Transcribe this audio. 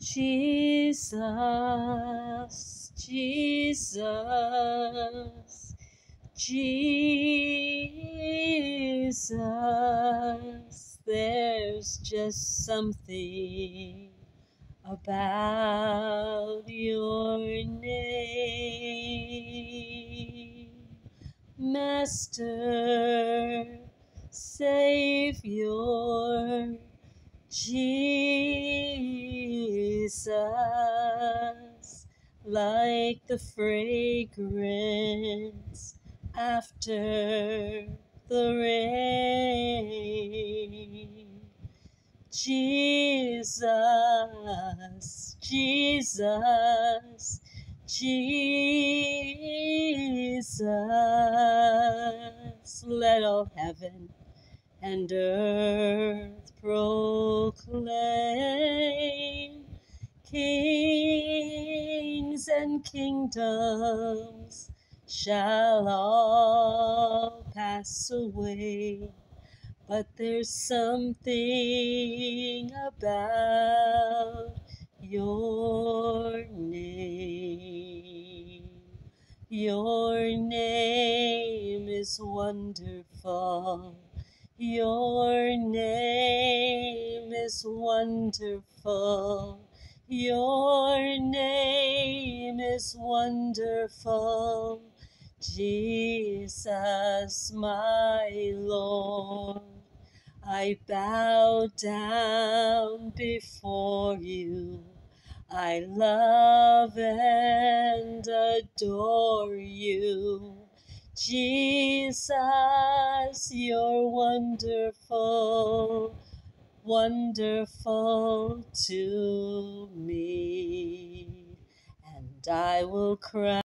Jesus, Jesus, Jesus, there's just something about your name, Master, Savior, Jesus, like the fragrance after the rain. Jesus, Jesus, Jesus, let all heaven and earth proclaim, kings and kingdoms shall all pass away, but there's something about your name. Your name is wonderful. Your name is wonderful. Your name is wonderful. Jesus, my Lord, I bow down before you. I love and adore you. Jesus, you're wonderful, wonderful to me. And I will cry